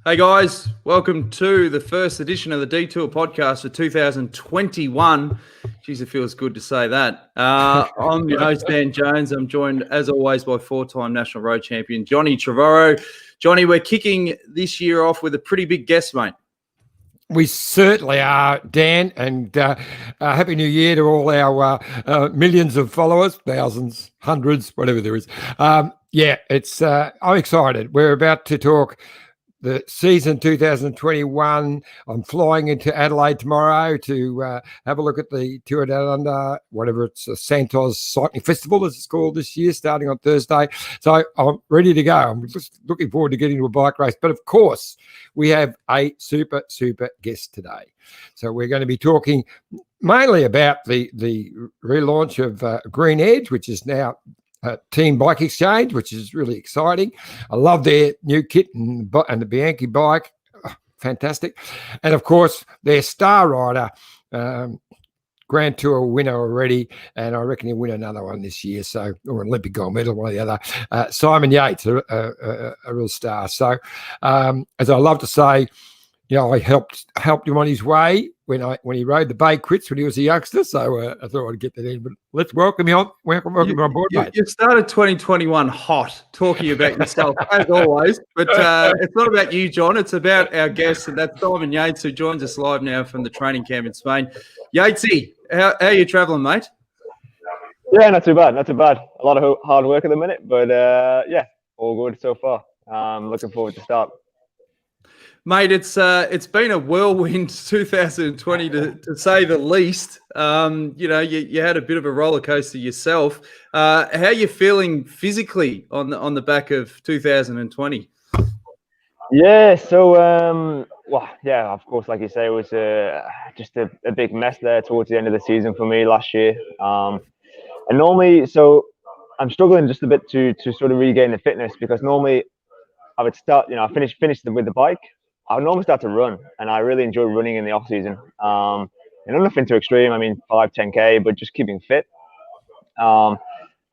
Hey guys, welcome to the first edition of the Detour podcast for 2021. Jeez, it feels good to say that. I'm your host, Dan Jones. I'm joined, as always, by four-time national road champion, Johnny Trevorrow. Johnny, we're kicking this year off with a pretty big guest, mate. We certainly are, Dan, and Happy New Year to all our millions of followers, thousands, hundreds, whatever there is. I'm excited. We're about to talk the season 2021. I'm flying into Adelaide tomorrow to have a look at the Tour Down Under, whatever it's, Santos Cycling Festival as it's called this year, starting on Thursday. So I'm ready to go. I'm just looking forward to getting to a bike race. But of course, we have a super guest today. So we're going to be talking mainly about the relaunch of Green Edge, which is now Team BikeExchange, which is really exciting. I love their new kit and the Bianchi bike. Oh, fantastic. And of course, their star rider, Grand Tour winner already, and I reckon he'll win another one this year, or an Olympic gold medal, one or the other. Simon Yates, a real star. So, as I love to say, I helped him on his way when he rode the Bay Quits when he was a youngster. So I thought I'd get that in. But let's welcome you on. Welcome you on board, mate. You started 2021 hot, talking about yourself as always. But it's not about you, John. It's about our guest, and that's Simon Yates, who joins us live now from the training camp in Spain. Yatesy, how are you travelling, mate? Yeah, not too bad. Not too bad. A lot of hard work at the minute, but all good so far. Looking forward to start. Mate, it's been a whirlwind 2020 to say the least. You had a bit of a roller coaster yourself. How are you feeling physically on the back of 2020? Yeah, so of course, like you say, it was just a big mess there towards the end of the season for me last year. And normally, so I'm struggling just a bit to sort of regain the fitness, because normally I would start, I finished with the bike. I would normally start to run, and I really enjoy running in the off season. Nothing too extreme. I mean, 5-10K, but just keeping fit. And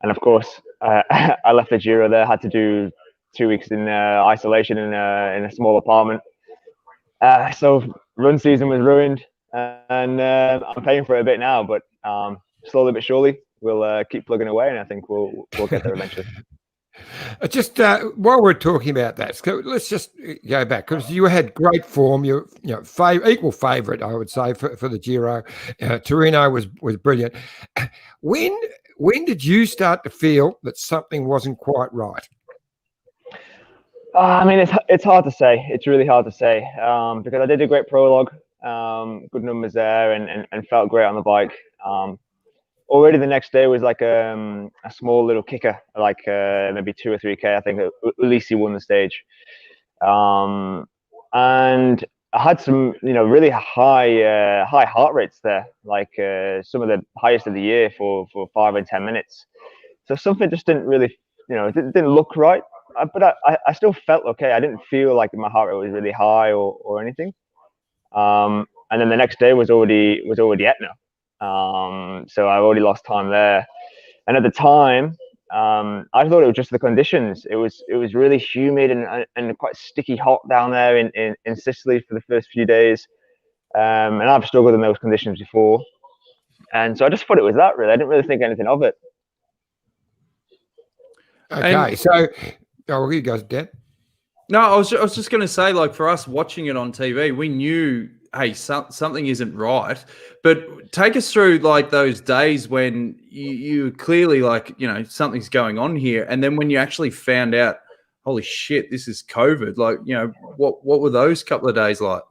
of course, I left the Giro there. Had to do 2 weeks in isolation in a small apartment. So run season was ruined, and I'm paying for it a bit now. But slowly but surely, we'll keep plugging away, and I think we'll get there eventually. Just while we're talking about that, so let's just go back, because you had great form. You're equal favourite, I would say, for the Giro. Torino was brilliant. When did you start to feel that something wasn't quite right? I mean, it's hard to say. It's really hard to say, because I did a great prologue, good numbers there, and felt great on the bike. Already the next day was like a small little kicker, like maybe 2 or 3K. I think Ulisi won the stage, and I had some really high heart rates there, like some of the highest of the year for 5 and 10 minutes. So something just didn't really, it didn't look right. But I still felt okay. I didn't feel like my heart rate was really high or anything. And then the next day was already Etna. So I already lost time there, and at the time, I thought it was just the conditions. It was really humid and quite sticky hot down there in Sicily for the first few days, and I've struggled in those conditions before, and so I just thought it was that. Really, I didn't really think anything of it. Okay, so you guys, Dan. No, I was just going to say, like, for us watching it on TV, we knew, hey, something isn't right. But take us through, like, those days when you clearly, like, something's going on here. And then when you actually found out, holy shit, this is COVID, like, what were those couple of days like?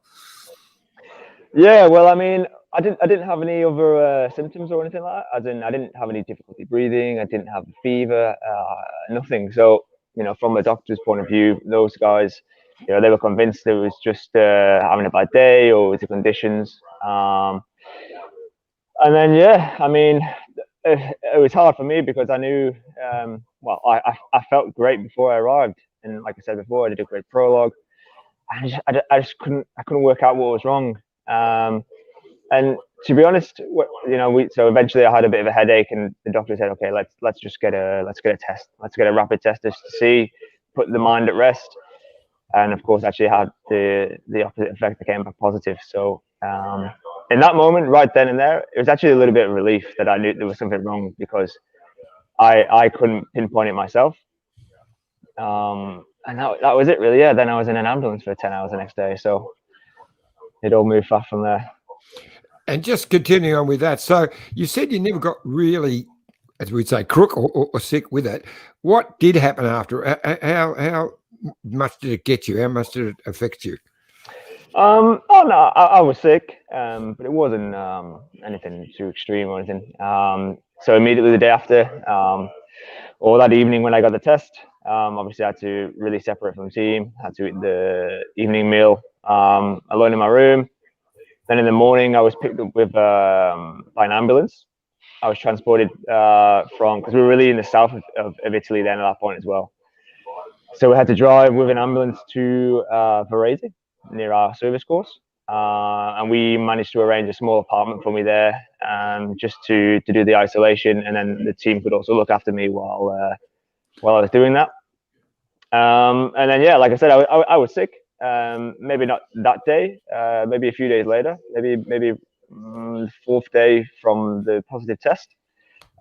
Yeah, well, I mean, I didn't have any other symptoms or anything like that. I didn't have any difficulty breathing. I didn't have a fever, nothing. So, from the doctor's point of view, those guys, they were convinced it was just having a bad day, or it was the conditions. And then, I mean, it was hard for me, because I knew, I felt great before I arrived. And like I said before, I did a great prologue. I just couldn't work out what was wrong. And to be honest, so eventually I had a bit of a headache, and the doctor said, okay, let's get a test. Let's get a rapid test just to see, put the mind at rest. and of course actually had the opposite effect. That came back positive. So in that moment, right then and there, it was actually a little bit of relief that I knew there was something wrong, because I couldn't pinpoint it myself. And that was it really. Yeah, then I was in an ambulance for 10 hours the next day, so it all moved fast from there. And just continuing on with that, so you said you never got really, as we'd say, crook or sick with it. What did happen after? How much did it get you? How much did it affect you? Oh no, I was sick, but it wasn't anything too extreme or anything. So immediately the day after, or that evening when I got the test, obviously I had to really separate from the team. Had to eat the evening meal alone in my room. Then in the morning, I was picked up with by an ambulance. I was transported from, because we were really in the south of Italy then at that point as well. So we had to drive with an ambulance to Varese, near our service course. And we managed to arrange a small apartment for me there, just to do the isolation, and then the team could also look after me while I was doing that. And then, yeah, like I said, I was sick. Maybe not that day, maybe a few days later, maybe the fourth day from the positive test.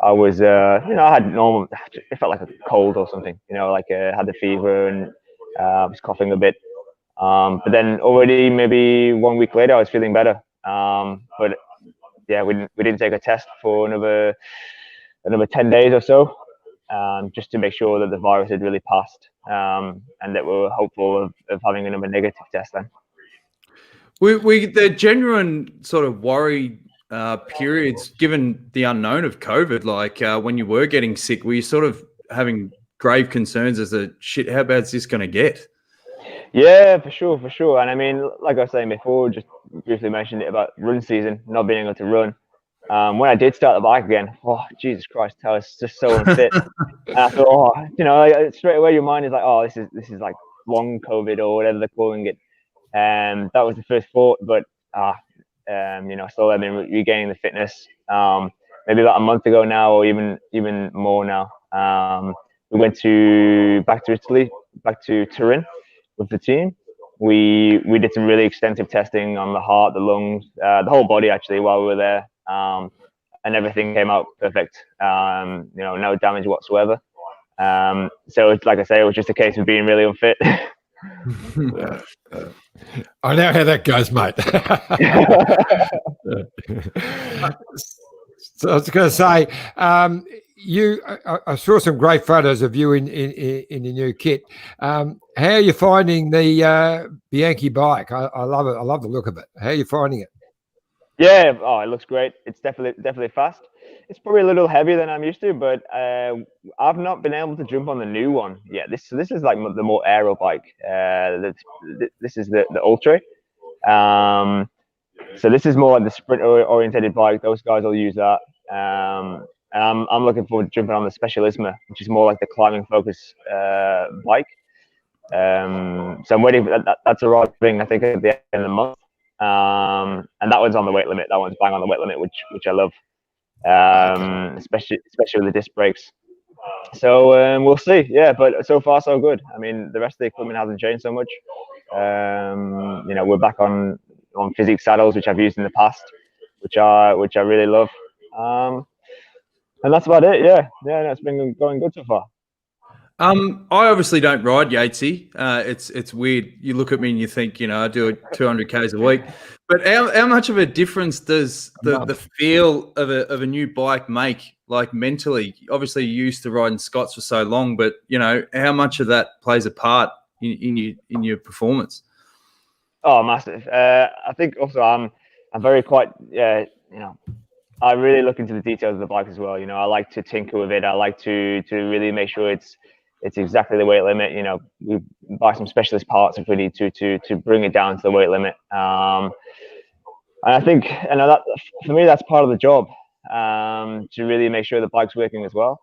I was, I had normal, it felt like a cold or something, like I had the fever and was coughing a bit. But then already maybe 1 week later, I was feeling better. But yeah, we didn't take a test for another 10 days or so, just to make sure that the virus had really passed, and that we were hopeful of having another negative test then. The genuine sort of worry periods, given the unknown of COVID, like when you were getting sick, were you sort of having grave concerns as a shit, how bad is this going to get? Yeah, for sure. And I mean, like I was saying before, just briefly mentioned it about run season, not being able to run. When I did start the bike again, oh, Jesus Christ, I was just so unfit. And I thought, straight away your mind is like, oh, this is like long COVID or whatever they're calling it. And that was the first thought, but slowly I've been regaining the fitness. Maybe about a month ago now, or even more now. We went back to Italy, back to Turin with the team. We did some really extensive testing on the heart, the lungs, the whole body actually while we were there, and everything came out perfect. No damage whatsoever. So it's, like I say, it was just a case of being really unfit. I know how that goes, mate. So I was going to say, I saw some great photos of you in your new kit. How are you finding the Bianchi bike? I love it. I love the look of it. How are you finding it? Yeah, it looks great. It's definitely fast. It's probably a little heavier than I'm used to, but I've not been able to jump on the new one yet. This is like the more aero bike. This is the Ultra. So this is more like the sprint oriented bike. Those guys will use that. And I'm looking forward to jumping on the Specialisma, which is more like the climbing focus bike. So I'm waiting for that. That's arriving, I think, at the end of the month. And that one's on the weight limit. That one's bang on the weight limit, which I love. Especially with the disc brakes. So we'll see. Yeah, but so far so good. I mean, the rest of the equipment hasn't changed so much. We're back on physique saddles, which I've used in the past, which I really love. And that's about it. Yeah, no, it's been going good so far. I obviously don't ride Yatesy. It's weird. You look at me and you think, I do 200 Ks a week. But how much of a difference does the feel of a new bike make, like mentally? Obviously, you used to riding Scots for so long, but how much of that plays a part in your performance? Oh, massive. I think also I'm very quite I really look into the details of the bike as well. I like to tinker with it. I like to really make sure it's exactly the weight limit. We buy some specialist parts if we need to bring it down to the weight limit. And I think, that for me, that's part of the job, to really make sure the bike's working as well.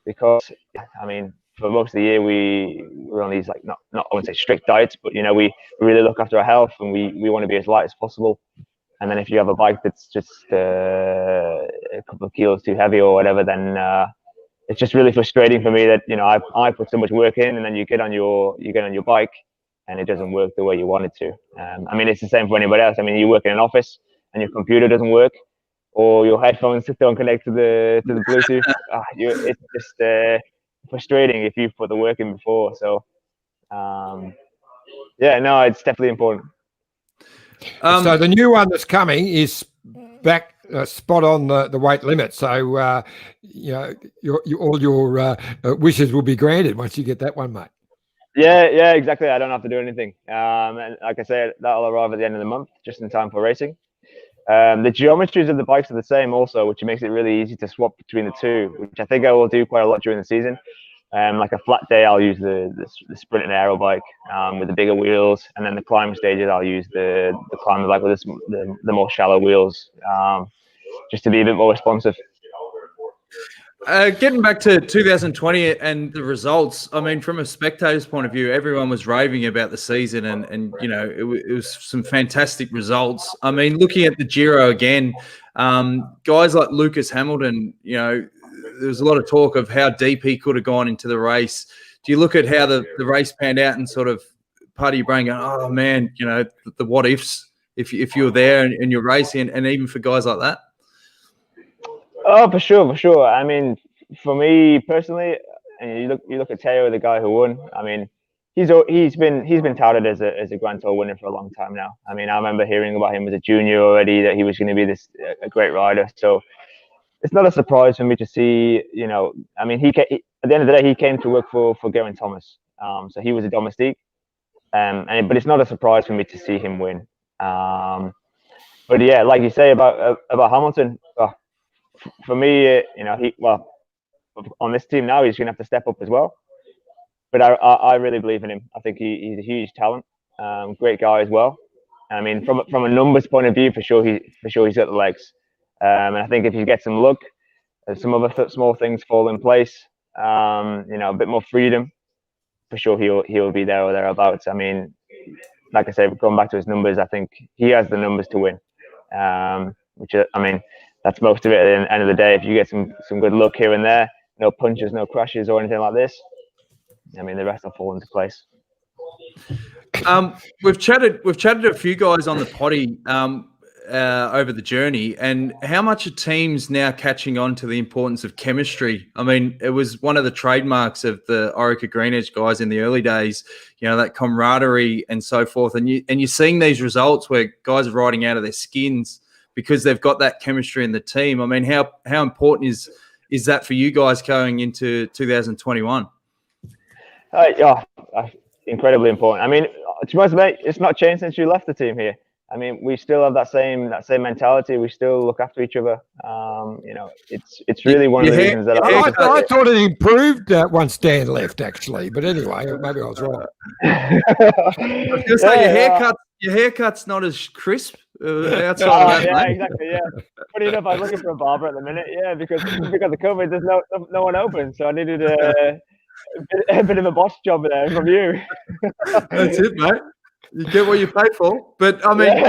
Because, I mean, for most of the year, we're on these, like, not I wouldn't say strict diets, but, we really look after our health, and we want to be as light as possible. And then if you have a bike that's just a couple of kilos too heavy or whatever, then it's just really frustrating for me that I put so much work in, and then you get on your bike, and it doesn't work the way you want it to. I mean, it's the same for anybody else. I mean, you work in an office and your computer doesn't work, or your headphones don't connect to the Bluetooth. It's just frustrating if you've put the work in before. So yeah, no, it's definitely important. So the new one that's coming is back spot on the weight limit. So all your wishes will be granted once you get that one, mate. Yeah, exactly. I don't have to do anything. And like I said, that'll arrive at the end of the month, just in time for racing. The geometries of the bikes are the same also, which makes it really easy to swap between the two, which I think I will do quite a lot during the season. Like a flat day, I'll use the sprint and aero bike with the bigger wheels, and then the climb stages, I'll use the climber bike with the more shallow wheels, just to be a bit more responsive. Getting back to 2020 and the results, I mean, from a spectator's point of view, everyone was raving about the season, and it was some fantastic results. I mean, looking at the Giro again, guys like Lucas Hamilton, there was a lot of talk of how deep he could have gone into the race. Do you look at how the race panned out and sort of part of your brain going, oh man, the what ifs if you were there and you're racing, and even for guys like that? Oh, for sure. I mean, for me personally, and you look at Teo, the guy who won. I mean, he's been touted as a Grand Tour winner for a long time now. I mean, I remember hearing about him as a junior already, that he was going to be a great rider. So it's not a surprise for me to see. I mean, at the end of the day, he came to work for Geraint Thomas. So he was a domestique, but it's not a surprise for me to see him win. But yeah, like you say about Hamilton. For me, on this team now, he's going to have to step up as well. But I really believe in him. I think he's a huge talent, great guy as well. I mean, from a numbers point of view, for sure he's got the legs. And I think if he gets some luck, some other small things fall in place, a bit more freedom, for sure he'll be there or thereabouts. I mean, like I said, going back to his numbers, I think he has the numbers to win. Which I mean, that's most of it at the end of the day. If you get some good luck here and there, no punches, no crashes or anything like this, I mean, the rest will fall into place. We've chatted to a few guys on the potty over the journey, and how much are teams now catching on to the importance of chemistry? I mean, it was one of the trademarks of the Orica Green Edge guys in the early days, that camaraderie and so forth. And you're seeing these results where guys are riding out of their skins because they've got that chemistry in the team. I mean, how important is that for you guys going into 2021? Incredibly important. I mean, to be honest, mate, it's not changed since you left the team here. I mean, we still have that same mentality. We still look after each other. It's really one of the reasons that I thought it improved once Dan left, actually. But anyway, maybe I was wrong. I was going to say your haircut's not as crisp outside of that. Yeah, exactly. Yeah. Funny enough, I'm looking for a barber at the minute. Yeah, because of COVID, there's no one open, so I needed a bit of a boss job there from you. That's it, mate. You get what you pay for. But I mean,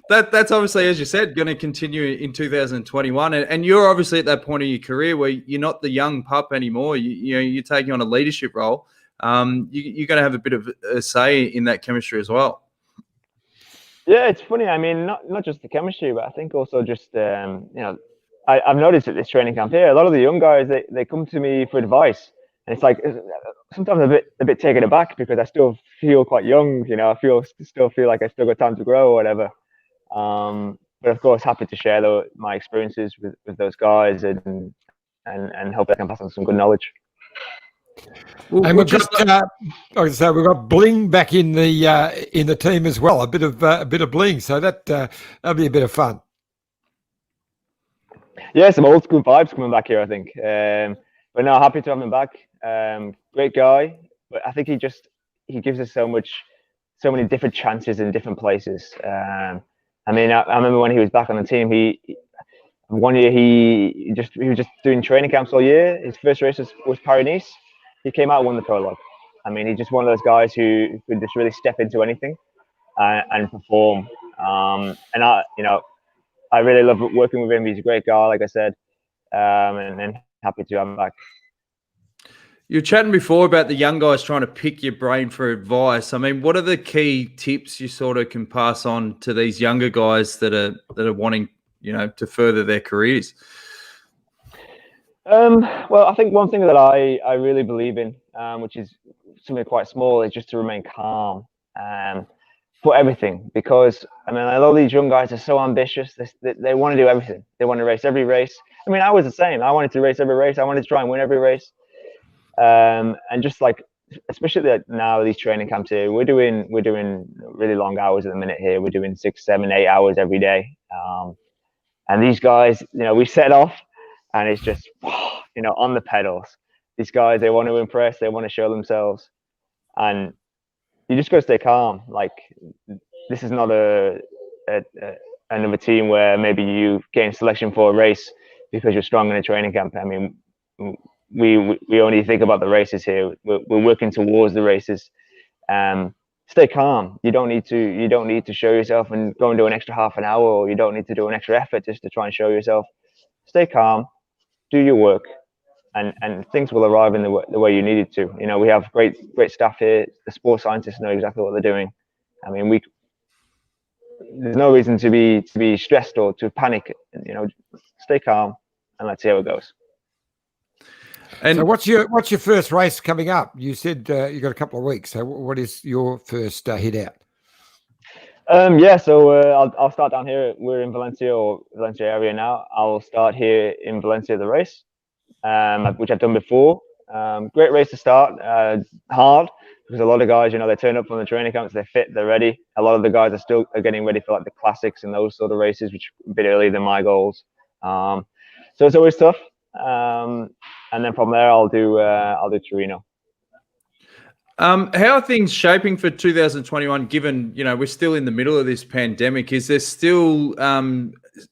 that's obviously, as you said, going to continue in 2021. And you're obviously at that point in your career where you're not the young pup anymore. You're taking on a leadership role. You're going to have a bit of a say in that chemistry as well. Yeah, it's funny. I mean, not just the chemistry, but I think also just I've noticed at this training camp here, a lot of the young guys they come to me for advice, and it's like sometimes a bit taken aback because I still feel quite young. I still feel like I still got time to grow or whatever. But of course, happy to share my experiences with those guys and hope I can pass on some good knowledge. And we've got bling back in the team as well. A bit of bling, so that'll be a bit of fun. Yeah, some old school vibes coming back here, I think. But no, happy to have him back. Great guy, but I think he gives us so many different chances in different places. I mean, I remember when he was back on the team, one year he was just doing training camps all year. His first race was Paris-Nice. He came out and won the prologue. I mean, he's just one of those guys who could just really step into anything and perform. And I really love working with him. He's a great guy, like I said, and happy to have him back. You're chatting before about the young guys trying to pick your brain for advice. I mean, what are the key tips you sort of can pass on to these younger guys that are wanting, to further their careers? Well, I think one thing that I really believe in, which is something quite small, is just to remain calm for everything. Because I mean, a lot of these young guys are so ambitious. They want to do everything. They want to race every race. I mean, I was the same. I wanted to race every race. I wanted to try and win every race. And just like, especially now these training camps here, we're doing really long hours at the minute here. We're doing 6, 7, 8 hours every day. And these guys, we set off, and it's just, on the pedals. These guys, they want to impress. They want to show themselves, and you just got to stay calm. Like, this is not another team where maybe you gain selection for a race because you're strong in a training camp. I mean, we only think about the races here. We're working towards the races. Stay calm. You don't need to show yourself and go and do an extra half an hour, or you don't need to do an extra effort just to try and show yourself. Stay calm, do your work, and things will arrive in the way you need it to. We have great staff here. The sports scientists know exactly what they're doing. I mean, there's no reason to be stressed or to panic. Stay calm and let's see how it goes. And so what's your first race coming up? You said you got a couple of weeks. So what is your first hit out? So I'll start down here. We're in Valencia area now. I'll start here in Valencia, the race, which I've done before. Great race to start. Hard because a lot of guys, they turn up from the training camps, they're fit, they're ready. A lot of the guys are getting ready for like the classics and those sort of races, which are a bit earlier than my goals. So it's always tough. And then from there, I'll do Torino. How are things shaping for 2021? Given we're still in the middle of this pandemic, is there still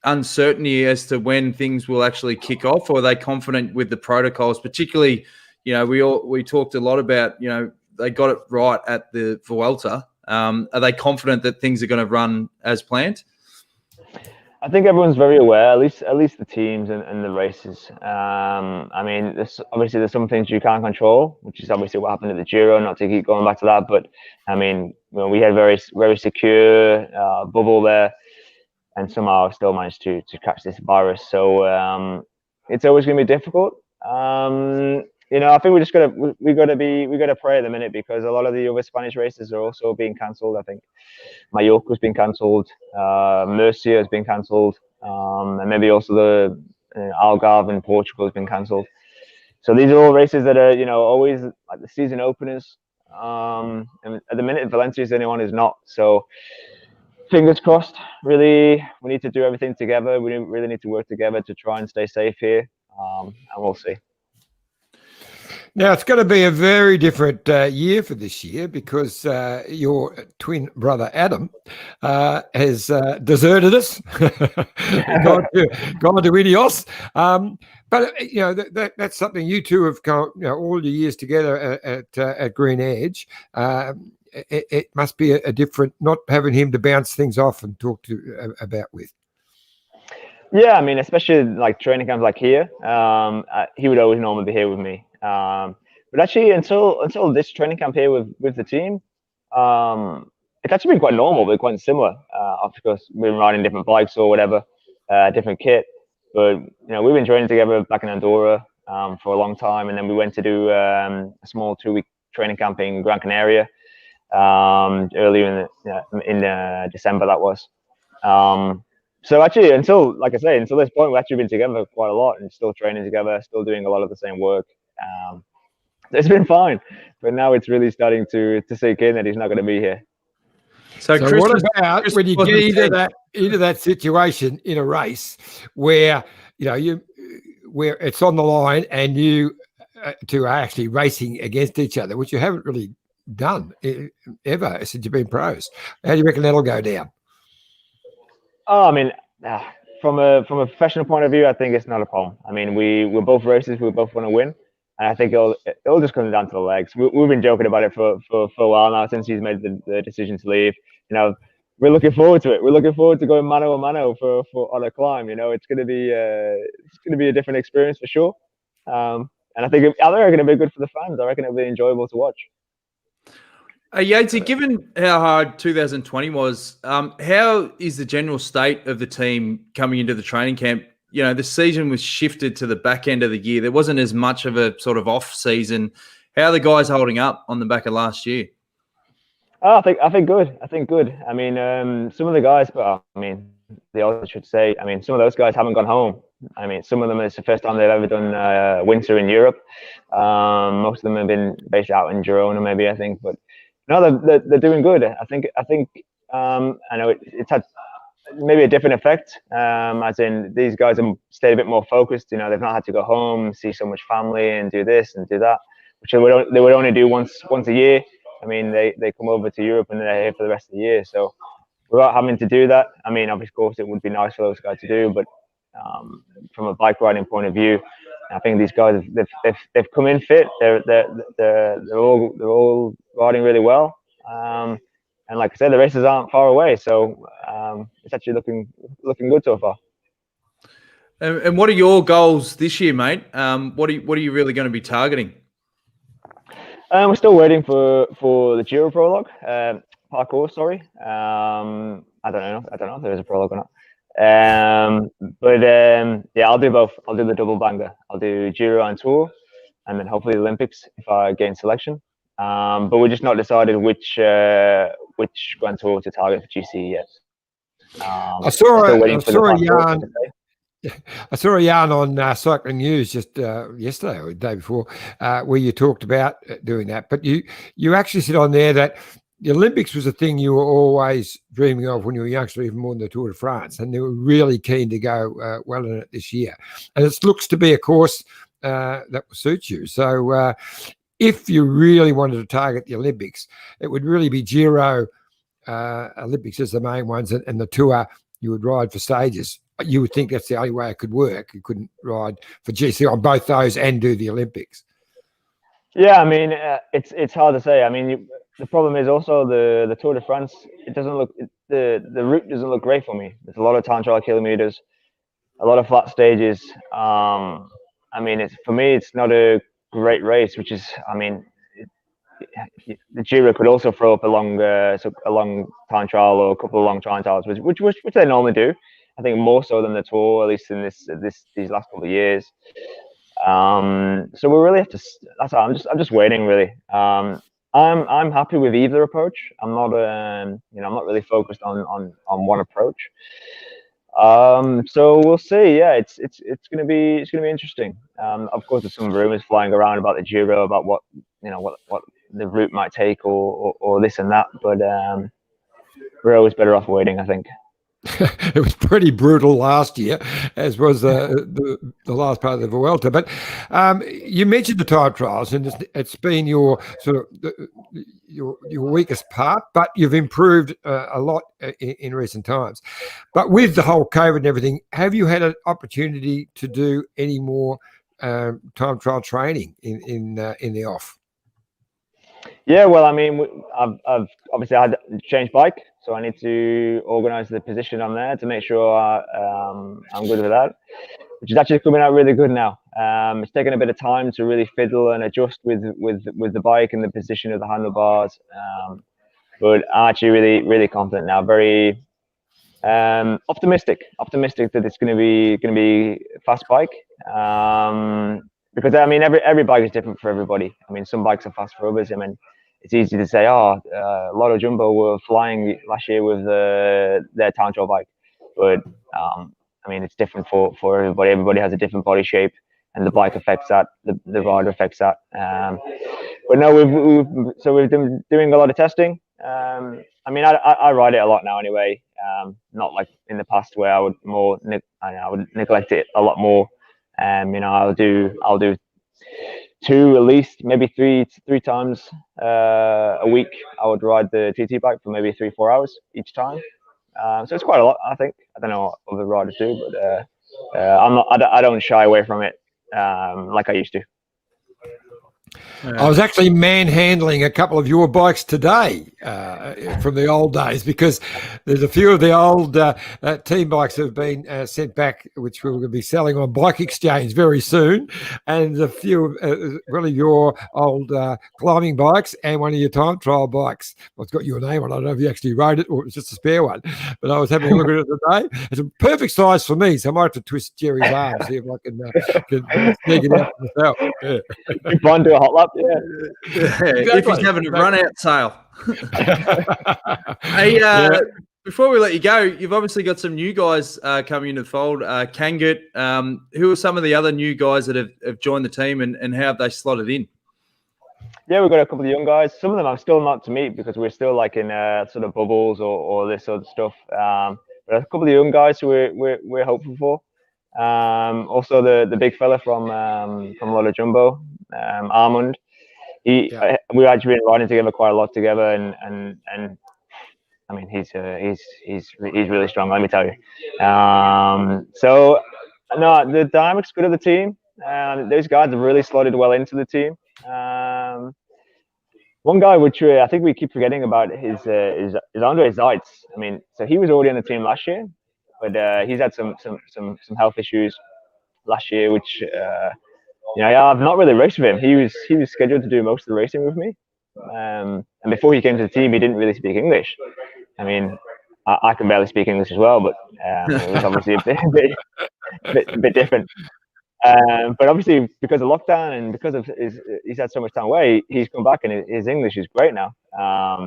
uncertainty as to when things will actually kick off, or are they confident with the protocols? Particularly, we talked a lot about they got it right at the Vuelta. Are they confident that things are going to run as planned? I think everyone's very aware, at least the teams and the races. I mean, there's some things you can't control, which is obviously what happened at the Giro. Not to keep going back to that, but I mean, we had very very secure bubble there, and somehow still managed to catch this virus. So it's always going to be difficult. I think we gotta pray at the minute, because a lot of the other Spanish races are also being cancelled. I think Mallorca's been cancelled, Murcia has been cancelled, and maybe also the Algarve in Portugal has been cancelled. So these are all races that are always like the season openers. And at the minute, Valencia is the only one who's not. So fingers crossed. Really, we need to do everything together. We really need to work together to try and stay safe here, and we'll see. Now, it's going to be a very different year for this year, because your twin brother, Adam, has deserted us, gone to Ineos. But, that's something you two have gone, all your years together at Green Edge. It must be a different, not having him to bounce things off and talk to about with. Yeah, I mean, especially like training camps like here, he would always normally be here with me. But actually, until this training camp here with the team, it's actually been quite normal, but quite similar. Of course, we've been riding different bikes or whatever, different kit. But we've been training together back in Andorra for a long time, and then we went to do a small 2-week training camp in Gran Canaria earlier in December. That was. So actually, until this point, we've actually been together quite a lot and still training together, still doing a lot of the same work. It's been fine, but now it's really starting to sink in that he's not going to be here. So what about when you get into that situation in a race where where it's on the line and you two are actually racing against each other, which you haven't really done ever since you've been pros? How do you reckon that'll go down? Oh, I mean, from a professional point of view, I think it's not a problem. I mean, we're both racers, we both want to win, and I think it'll just come down to the legs. We've been joking about it for a while now, since he's made the decision to leave. We're looking forward to it. We're looking forward to going mano a mano for on a climb. It's going to be a different experience for sure. And I think they're going to be good for the fans. I reckon it'll be enjoyable to watch. Yatesy, given how hard 2020 was, how is the general state of the team coming into the training camp? You know, the season was shifted to the back end of the year. There wasn't as much of a sort of off season. How are the guys holding up on the back of last year? Oh, I think good. I think good. I mean, some of the guys, but I mean, the others should say. I mean, some of those guys haven't gone home. I mean, some of them it's the first time they've ever done winter in Europe. Most of them have been based out in Girona, maybe I think. But no, they're doing good. I think. I know it's had maybe a different effect. As in, these guys have stayed a bit more focused. You know, they've not had to go home, see so much family, and do this and do that, which they would only do once a year. I mean, they come over to Europe and they're here for the rest of the year. So without having to do that, I mean, of course, it would be nice for those guys to do. But from a bike riding point of view, I think these guys they've come in fit. They're all riding really well. And like I said, the races aren't far away, so it's actually looking good so far. And what are your goals this year, mate? What are you really going to be targeting? We're still waiting for the Giro prologue, parcours. Sorry, I don't know if there is a prologue or not. Yeah, I'll do both. I'll do the double banger. I'll do Giro and Tour, and then hopefully the Olympics if I gain selection. But we're just not decided which Grand Tour to target for GC yet. I saw a yarn on Cycling News just yesterday or the day before where you talked about doing that. But you actually said on there that the Olympics was a thing you were always dreaming of when you were youngster, even more than the Tour de France, and they were really keen to go well in it this year. And it looks to be a course that will suit you. So if you really wanted to target the Olympics, it would really be Giro, Olympics as the main ones, and the Tour you would ride for stages. You would think that's the only way it could work. You couldn't ride for GC on both those and do the Olympics. Yeah, I mean, it's hard to say. I mean, the problem is also the Tour de France. It doesn't look the route doesn't look great for me. There's a lot of time trial kilometers, a lot of flat stages. I mean, for me, it's not a great race. Which is, I mean, the Giro could also throw up a long time trial or a couple of long time trials, which they normally do. I think more so than the Tour, at least in these last couple of years. So we really have to. That's I'm just waiting really. I'm happy with either approach. I'm not I'm not really focused on one approach. So we'll see. Yeah, it's gonna be interesting. Of course, there's some rumors flying around about the Giro, about what the route might take or this and that. But we're always better off waiting, I think. It was pretty brutal last year, as was the last part of the Vuelta. But you mentioned the time trials, and it's been your sort of your weakest part, but you've improved a lot in recent times. But with the whole COVID and everything, have you had an opportunity to do any more time trial training in the off? Yeah, well, I mean, I've obviously had to change bike, so I need to organise the position on there to make sure I'm good with that, which is actually coming out really good now. It's taken a bit of time to really fiddle and adjust with the bike and the position of the handlebars, but I'm actually really confident now. Very optimistic that it's going to be a fast bike. Because I mean, every bike is different for everybody. I mean, some bikes are fast for others. I mean, it's easy to say, Lotto Jumbo were flying last year with their time trial bike, but I mean, it's different for everybody. Everybody has a different body shape, and the bike affects that. The rider affects that. But no, we've been doing a lot of testing. I mean, I ride it a lot now anyway. Not like in the past where I would neglect it a lot more. I'll do 2 at least, maybe three times a week. I would ride the TT bike for maybe 3-4 hours each time. So it's quite a lot, I think. I don't know what other riders do, but I don't shy away from it like I used to. I was actually manhandling a couple of your bikes today from the old days, because there's a few of the old team bikes that have been sent back, which we're going to be selling on BikeExchange very soon, and a few really your old climbing bikes and one of your time trial bikes. Well, it's got your name on it. I don't know if you actually wrote it or it was just a spare one, but I was having a look at it today. It's a perfect size for me, so I might have to twist Jerry's arm, see if I can sneak it out myself. Yeah. Keep on to a hot lap, yeah. If he's having a run-out sale. Hey, before we let you go, you've obviously got some new guys coming into the fold. Kangut, who are some of the other new guys that have joined the team, and how have they slotted in? Yeah, we've got a couple of young guys. Some of them I'm still not to meet because we're still like in sort of bubbles or this sort of stuff. But a couple of young guys who we're hopeful for. Also the big fella from Lola Jumbo, Armand. We've actually been riding together quite a lot together, and I mean he's really strong. Let me tell you. So no, the dynamics good of the team. Those guys have really slotted well into the team. One guy which I think we keep forgetting about is Andre Zeitz. I mean, so he was already on the team last year, but he's had some health issues last year, which I've not really raced with him. He was scheduled to do most of the racing with me, and before he came to the team, he didn't really speak English. I mean, I can barely speak English as well, but it was obviously a bit different. But obviously, because of lockdown and because of he's had so much time away, he's come back and his English is great now.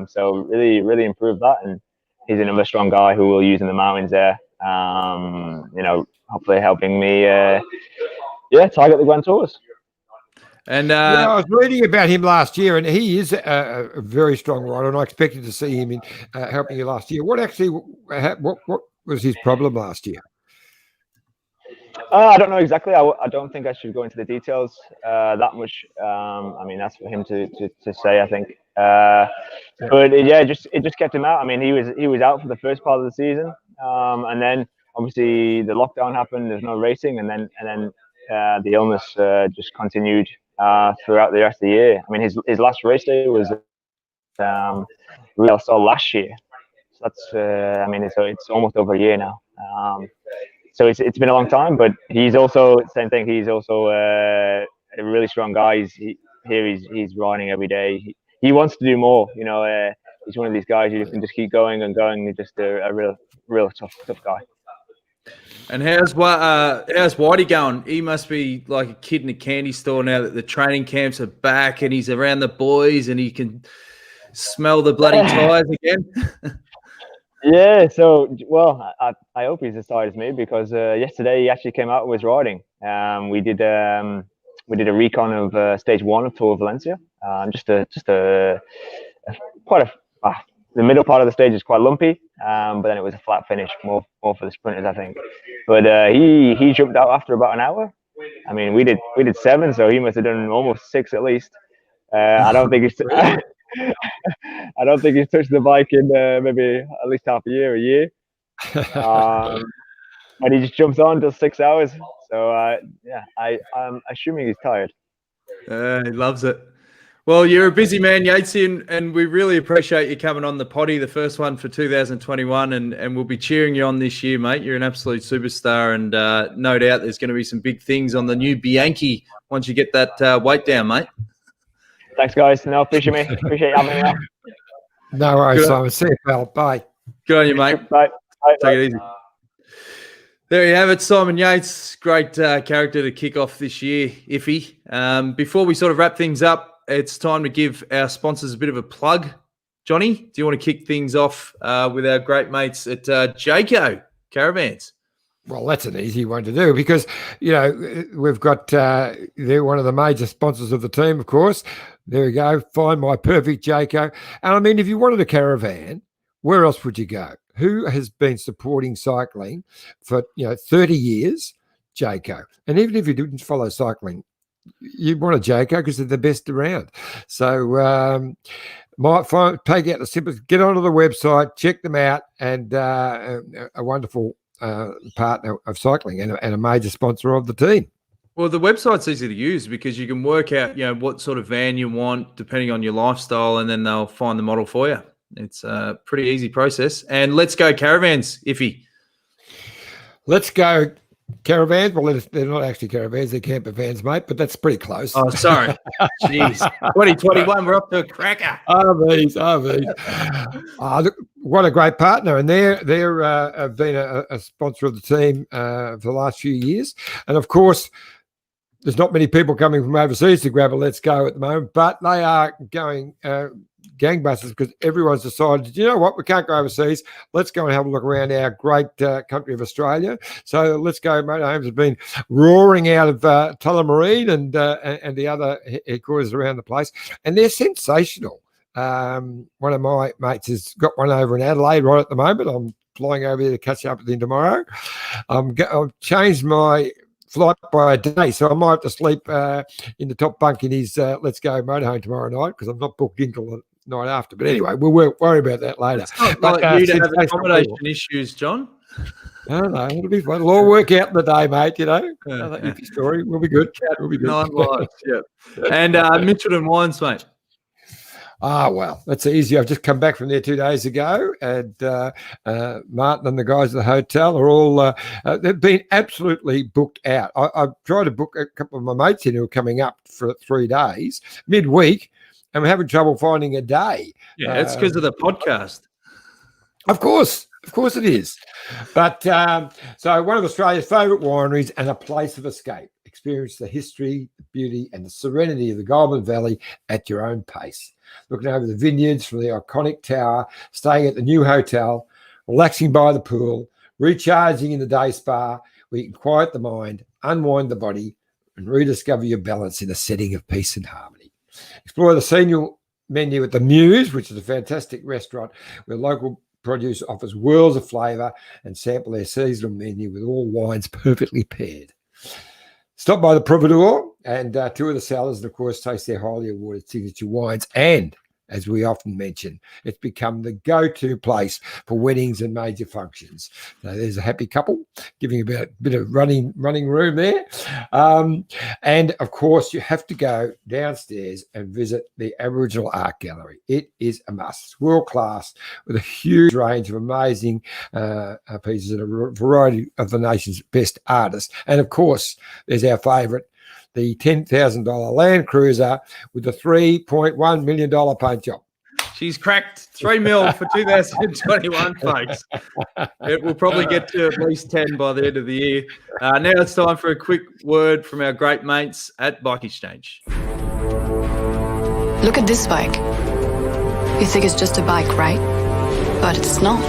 So really, really improved that, and he's another strong guy who we'll use in the mountains there. Hopefully helping me, target the Grand Tours. And I was reading about him last year, and he is a very strong rider, and I expected to see him in helping you last year. What was his problem last year? I don't know exactly. I don't think I should go into the details that much. I mean, that's for him to say, I think. But it just kept him out. I mean, he was out for the first part of the season, and then obviously the lockdown happened. There's no racing, and then the illness just continued throughout the rest of the year. I mean, his last race day was last year. So that's it's almost over a year now. So it's been a long time, but he's also same thing. He's also a really strong guy. He's riding every day. He wants to do more. He's one of these guys who can just keep going and going. He's just a real tough guy. And how's Whitey going? He must be like a kid in a candy store now that the training camps are back and he's around the boys and he can smell the bloody tires again. Yeah, so I hope he's as tired as me because yesterday he actually came out and was riding. We did a recon of stage 1 of Tour of Valencia. The middle part of the stage is quite lumpy, but then it was a flat finish, more for the sprinters, I think. But he jumped out after about an hour. I mean, we did 7, so he must have done almost 6 at least. I don't think he's touched the bike in maybe at least half a year. And he just jumps on, does 6 hours. So I'm assuming he's tired. He loves it. Well, you're a busy man, Yatesy, and we really appreciate you coming on the potty, the first one for 2021, and we'll be cheering you on this year, mate. You're an absolute superstar, and no doubt there's going to be some big things on the new Bianchi once you get that weight down, mate. Thanks, guys. No, appreciate you having me on. No worries, Simon. See you, pal. Bye. Good on you, mate. Bye. Take it easy. There you have it, Simon Yates. Great character to kick off this year, Iffy. Before we sort of wrap things up, it's time to give our sponsors a bit of a plug. Johnny, do you want to kick things off with our great mates at Jayco Caravans? Well, that's an easy one to do because, we've got, they're one of the major sponsors of the team, of course. There you go. Find my perfect Jayco. And I mean, if you wanted a caravan, where else would you go? Who has been supporting cycling for, 30 years? Jayco. And even if you didn't follow cycling, you want a Jayco because they're the best around. So take out the simplest, get onto the website, check them out, and a wonderful partner of cycling and a major sponsor of the team. Well, the website's easy to use because you can work out, what sort of van you want depending on your lifestyle, and then they'll find the model for you. It's a pretty easy process. And let's go caravans, Iffy. Let's go caravans. Well, they're not actually caravans; they're camper vans, mate. But that's pretty close. Oh, sorry. Jeez. 2021, we're up to a cracker. RVs. Look, what a great partner, and they're have been a sponsor of the team for the last few years, and of course. There's not many people coming from overseas to grab a Let's Go at the moment, but they are going gangbusters because everyone's decided, you know what, we can't go overseas. Let's go and have a look around our great country of Australia. So Let's Go motorhomes have been roaring out of Tullamarine and the other headquarters around the place, and they're sensational. One of my mates has got one over in Adelaide right at the moment. I'm flying over there to catch up with him tomorrow. I've changed my flight by a day, so I might have to sleep in the top bunk in his Let's Go motorhome tomorrow night because I'm not booked in till the night after. But anyway, we'll worry about that later. It's not like you to have accommodation issues, John. I don't know. It'll be fun. It'll all work out in the day, mate. You know, that story will be good. We'll be good. 9 lives, yeah. And Mitchelton Wines, mate. Well, that's easy. I've just come back from there 2 days ago, and Martin and the guys at the hotel are all, they've been absolutely booked out. I've tried to book a couple of my mates in who are coming up for 3 days midweek, and we're having trouble finding a day. Yeah, it's because of the podcast. Of course it is. But so one of Australia's favourite wineries and a place of escape. Experience the history, the beauty, and the serenity of the Goulburn Valley at your own pace. Looking over the vineyards from the iconic tower, staying at the new hotel, relaxing by the pool, recharging in the day spa, where you can quiet the mind, unwind the body, and rediscover your balance in a setting of peace and harmony. Explore the senior menu at the Muse, which is a fantastic restaurant where local produce offers worlds of flavour, and sample their seasonal menu with all wines perfectly paired. Stop by the Providore and tour the cellars and, of course, taste their highly awarded signature wines. And, as we often mention, it's become the go-to place for weddings and major functions. So there's a happy couple giving a bit of running room there. And, of course, you have to go downstairs and visit the Aboriginal Art Gallery. It is a must. It's world-class with a huge range of amazing pieces and a variety of the nation's best artists. And, of course, there's our favourite, the $10,000 Land Cruiser with the $3.1 million paint job. She's cracked 3 mil for 2021, folks. It will probably get to at least 10 by the end of the year. Now it's time for a quick word from our great mates at Bike Exchange. Look at this bike. You think it's just a bike, right? But it's not.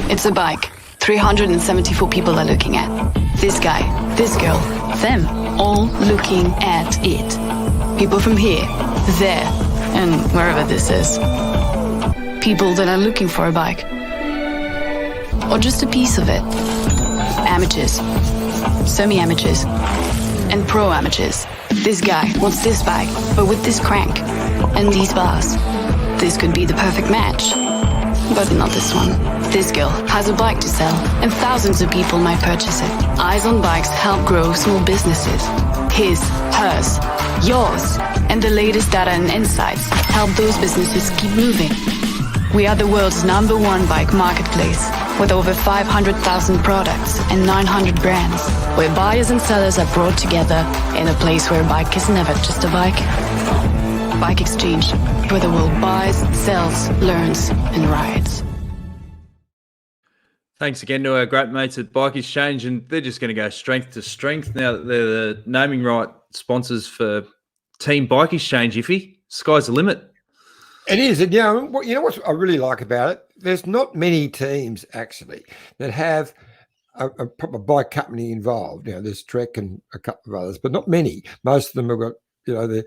It's a bike 374 people are looking at. This guy, this girl, them, all looking at it. People from here, there, and wherever this is. People that are looking for a bike. Or just a piece of it. Amateurs, semi-amateurs, and pro-amateurs. This guy wants this bike, but with this crank and these bars. This could be the perfect match. But not this one. This girl has a bike to sell, and thousands of people might purchase it. Eyes on Bikes help grow small businesses. His, hers, yours, and the latest data and insights help those businesses keep moving. We are the world's #1 bike marketplace, with over 500,000 products and 900 brands, where buyers and sellers are brought together in a place where a bike is never just a bike. Bike Exchange, where the world buys, sells, learns, and rides. Thanks again to our great mates at Bike Exchange, and they're just going to go strength to strength now that they're the naming right sponsors for Team BikeExchange. Iffy, sky's the limit. It is, and you know what I really like about it. There's not many teams actually that have a proper bike company involved. You know, there's Trek and a couple of others, but not many. Most of them have got the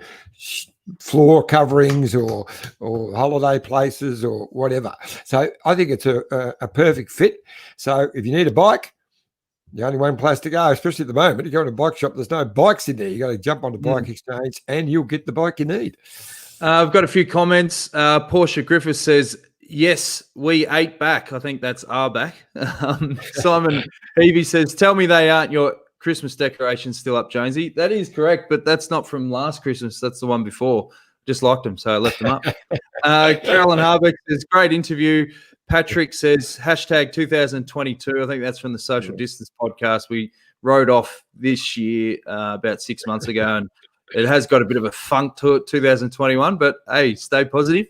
floor coverings or holiday places or whatever. So I think it's a perfect fit. So if you need a bike, the only one place to go, especially at the moment, you go to a bike shop, there's no bikes in there. You got to jump on the Bike Exchange and you'll get the bike you need. I've got a few comments. Portia Griffiths says, yes, we ate back. I think that's our back. Simon Heavey says, tell me they aren't your Christmas decorations still up, Jonesy. That is correct, but that's not from last Christmas. That's the one before. just liked them, so I left them up. Carolyn Harbeck says, great interview. Patrick says, hashtag 2022. I think that's from the Social Distance podcast we wrote off this year about 6 months ago, and it has got a bit of a funk to it, 2021, but hey, stay positive.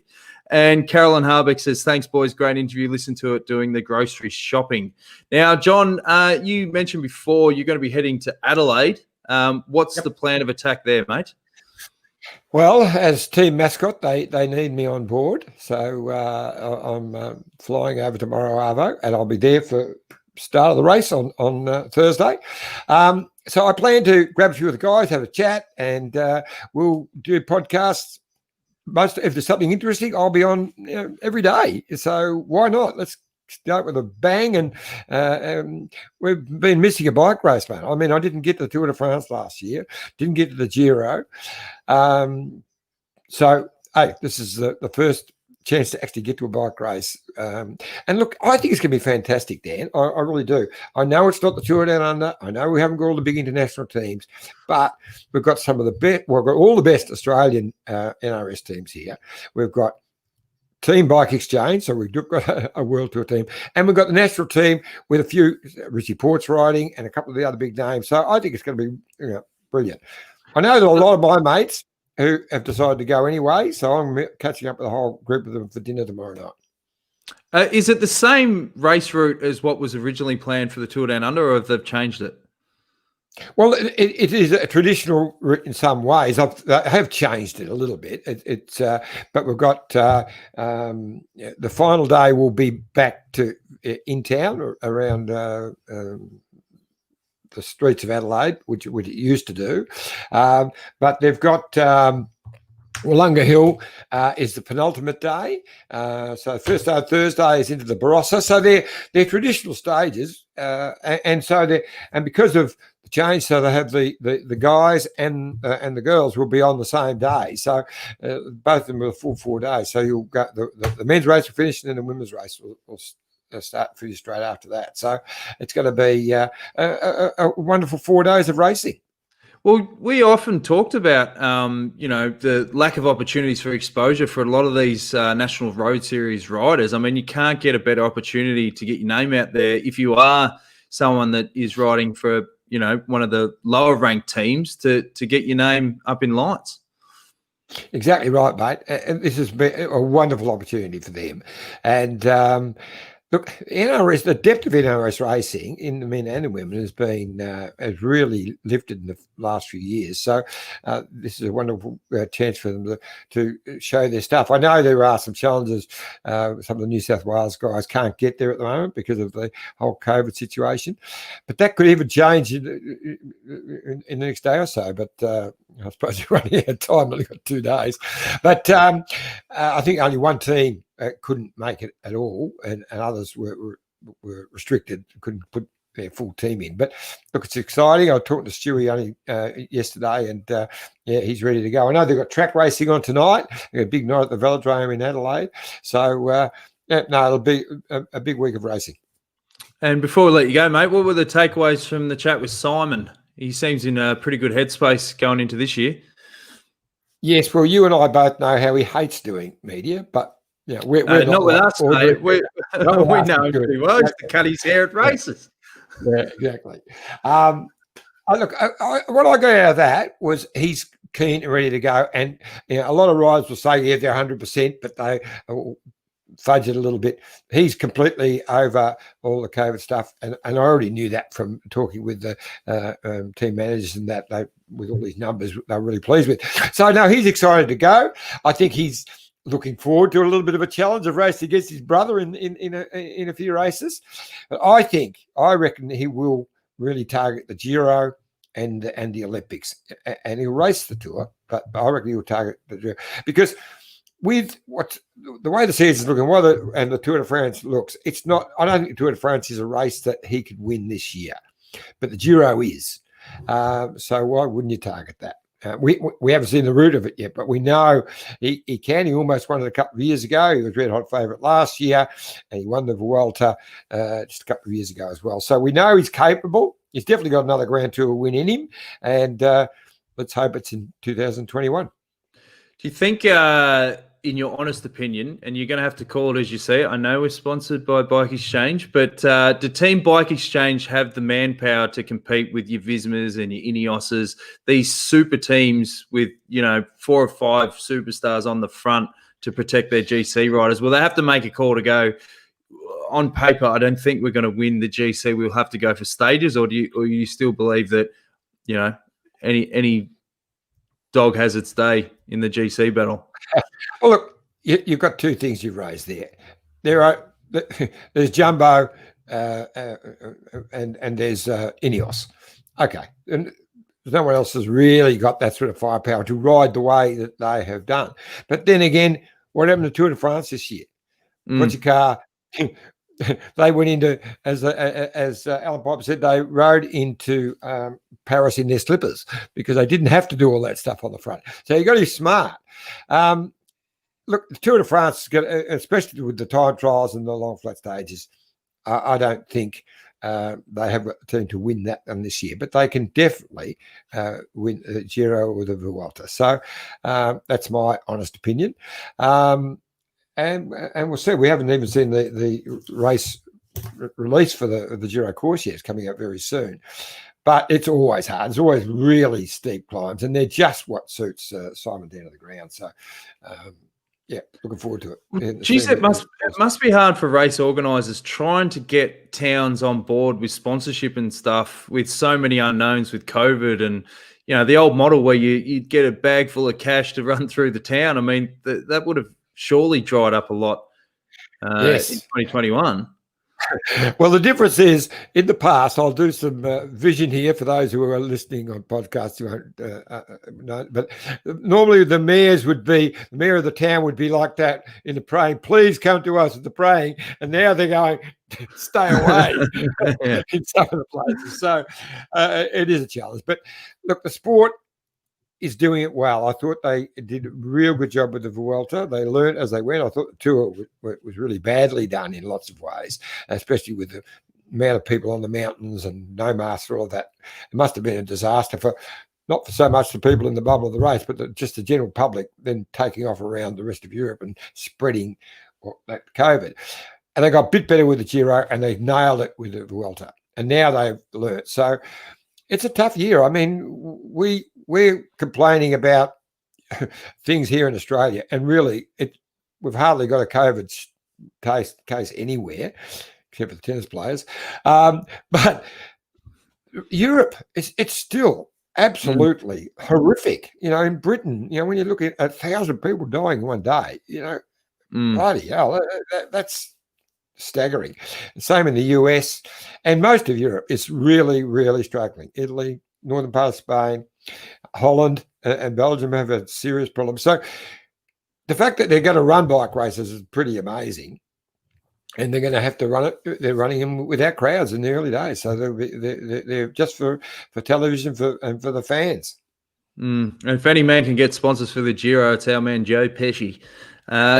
And Carolyn Harbeck says, thanks, boys. Great interview. Listen to it doing the grocery shopping. Now, John, you mentioned before you're going to be heading to Adelaide. What's the plan of attack there, mate? Well, as team mascot, they need me on board. So I'm flying over tomorrow, Arvo, and I'll be there for start of the race on Thursday. So I plan to grab a few of the guys, have a chat, and we'll do podcasts. If there's something interesting, I'll be on every day. So why not? Let's start with a bang. And we've been missing a bike race, man. I mean, I didn't get to the Tour de France last year, didn't get to the Giro. So, hey, this is the first chance to actually get to a bike race. And look, I think it's going to be fantastic, Dan. I really do. I know it's not the Tour Down Under. I know we haven't got all the big international teams, but we've got some of the best. We've got all the best Australian NRS teams here. We've got Team BikeExchange, so we've got a World Tour team, and we've got the national team with a few Richie Port's riding and a couple of the other big names. So I think it's going to be brilliant. I know that a lot of my mates who have decided to go anyway, so I'm catching up with a whole group of them for dinner tomorrow night. Is it the same race route as what was originally planned for the Tour Down Under, or have they changed it? Well, it is a traditional route in some ways. I have changed it a little bit. But we've got the final day will be back to in town or around the streets of Adelaide, which it used to do. But they've got Wollonga Hill is the penultimate day. So first day of Thursday is into the Barossa. So they're traditional stages. And because of the change, so they have the guys and the girls will be on the same day. So both of them are a full 4 days. So you'll go the men's race will finish, and then the women's race will start for you straight after that. So it's going to be a wonderful 4 days of racing. Well, we often talked about, the lack of opportunities for exposure for a lot of these National Road Series riders. I mean, you can't get a better opportunity to get your name out there if you are someone that is riding for, one of the lower ranked teams to get your name up in lights. Exactly right, mate. And this has been a wonderful opportunity for them. And look, NRS, the depth of NRS racing in the men and the women has really lifted in the last few years. So this is a wonderful chance for them to show their stuff. I know there are some challenges. Some of the New South Wales guys can't get there at the moment because of the whole COVID situation, but that could even change in the next day or so. But I suppose you're running out of time. Only got 2 days, but I think only one team couldn't make it at all, and others were restricted, couldn't put their full team in. But look, it's exciting. I was talking to Stewie only yesterday, and he's ready to go. I know they've got track racing on tonight. They've got a big night at the Velodrome in Adelaide. So it'll be a big week of racing. And before we let you go, mate, what were the takeaways from the chat with Simon? He seems in a pretty good headspace going into this year. Yes, well, you and I both know how he hates doing media, but we're not with us, mate. We know him pretty well. He used to cut his hair at races. Yeah, exactly. Look, what I got out of that was he's keen and ready to go. And a lot of riders will say, they're 100%, but they fudge it a little bit. He's completely over all the COVID stuff. And I already knew that from talking with the team managers and that with all these numbers, they're really pleased with. So, no, he's excited to go. I think he's looking forward to a little bit of a challenge of racing against his brother in a few races. But I reckon he will really target the Giro and the Olympics, and he'll race the Tour, but I reckon he'll target the Giro because with the way the season's looking, and the Tour de France looks, it's not. I don't think the Tour de France is a race that he could win this year, but the Giro is. So why wouldn't you target that? We haven't seen the root of it yet, but we know he can. He almost won it a couple of years ago. He was red hot favourite last year, and he won the Vuelta just a couple of years ago as well. So we know he's capable. He's definitely got another Grand Tour win in him, and let's hope it's in 2021. Do you think, in your honest opinion, and you're going to have to call it as you see it, I know we're sponsored by Bike Exchange, but do Team Bike Exchange have the manpower to compete with your Vismas and your Ineoses, these super teams with, 4 or 5 superstars on the front to protect their GC riders? Will they have to make a call to go, on paper, I don't think we're going to win the GC. We'll have to go for stages, or do you still believe that, any dog has its day in the GC battle? Well, look, you've got 2 things you've raised there. There's Jumbo and there's Ineos. Okay, and no one else has really got that sort of firepower to ride the way that they have done. But then again, what happened to Tour de France this year? Put your car. They went into, as Alan Piper said, they rode into Paris in their slippers because they didn't have to do all that stuff on the front. So you got to be smart. Look, the Tour de France, especially with the time trials and the long flat stages, I don't think they have a team to win that one this year, but they can definitely win the Giro or the Vuelta. So that's my honest opinion. And we'll see. We haven't even seen the race release for the Giro course yet. It's coming up very soon. But it's always hard. It's always really steep climbs, and they're just what suits Simon down to the ground. So, looking forward to it. Geez, it must be hard for race organisers trying to get towns on board with sponsorship and stuff with so many unknowns with COVID and, the old model where you'd get a bag full of cash to run through the town. I mean, that would have surely dried up a lot in 2021. Well, the difference is in the past, I'll do some vision here for those who are listening on podcasts who won't know, but normally the mayor of the town would be like that in the praying, please come to us at the praying, and now they're going, stay away in some of the places. So it is a challenge. But look, the sport is doing it well. I thought they did a real good job with the Vuelta. They learned as they went. I thought the Tour was really badly done in lots of ways, especially with the amount of people on the mountains and no masks or all of that. It must have been a disaster not for so much the people in the bubble of the race, but just the general public then taking off around the rest of Europe and spreading that COVID. And they got a bit better with the Giro, and they nailed it with the Vuelta. And now they've learnt. So it's a tough year. I mean, we're complaining about things here in Australia, and really, we've hardly got a COVID case anywhere, except for the tennis players. But Europe, it's still absolutely horrific. In Britain, when you look at 1,000 people dying in one day, bloody hell, that's staggering. Same in the US, and most of Europe is really, really struggling. Italy, northern part of Spain, Holland, and Belgium have a serious problem. So the fact that they're going to run bike races is pretty amazing, and they're going to have to run it. They're running them without crowds in the early days, so they're just for television and for the fans. And if any man can get sponsors for the Giro, it's our man Joe Pesci.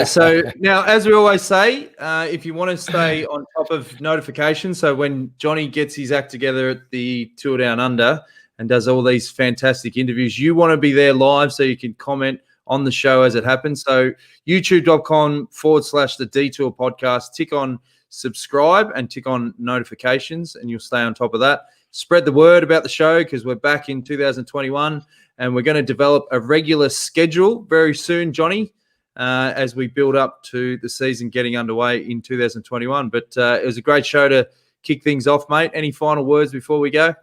So now, as we always say, if you want to stay on top of notifications, so when Johnny gets his act together at the Tour Down Under and does all these fantastic interviews, you want to be there live so you can comment on the show as it happens. So youtube.com/the Detour podcast, tick on subscribe and tick on notifications, and you'll stay on top of that. Spread the word about the show because we're back in 2021 and we're going to develop a regular schedule very soon, Johnny, as we build up to the season getting underway in 2021. But it was a great show to kick things off, mate. Any final words before we go?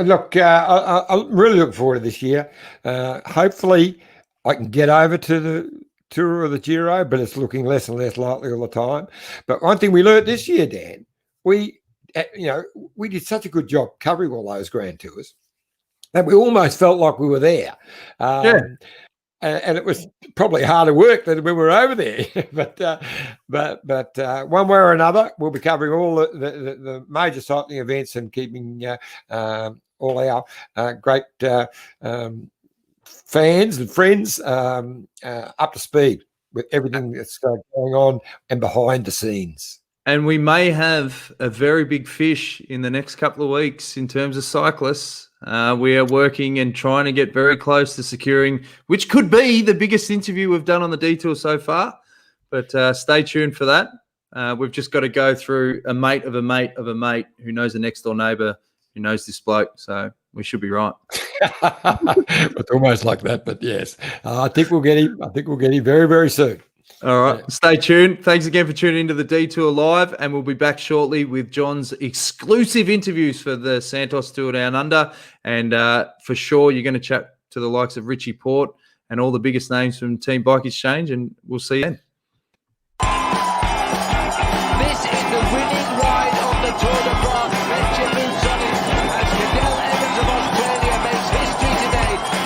Look, I'm really looking forward to this year. Hopefully I can get over to the Tour of the Giro, but it's looking less and less likely all the time. But one thing we learned this year, Dan, we did such a good job covering all those Grand Tours that we almost felt like we were there. And it was probably harder work than when we were over there. but one way or another, we'll be covering all the major cycling events and keeping all our great fans and friends up to speed with everything that's going on and behind the scenes. And we may have a very big fish in the next couple of weeks in terms of cyclists. We are working and trying to get very close to securing, which could be the biggest interview we've done on the detour so far. But stay tuned for that. We've just got to go through a mate of a mate of a mate who knows a next door neighbour who knows this bloke. So we should be right. It's almost like that, but yes, I think we'll get him. I think we'll get him very, very soon. All right. Yeah. Stay tuned. Thanks again for tuning into the Detour Live, and we'll be back shortly with John's exclusive interviews for the Santos Tour Down Under. And for sure, you're going to chat to the likes of Richie Port and all the biggest names from Team BikeExchange, and we'll see you then.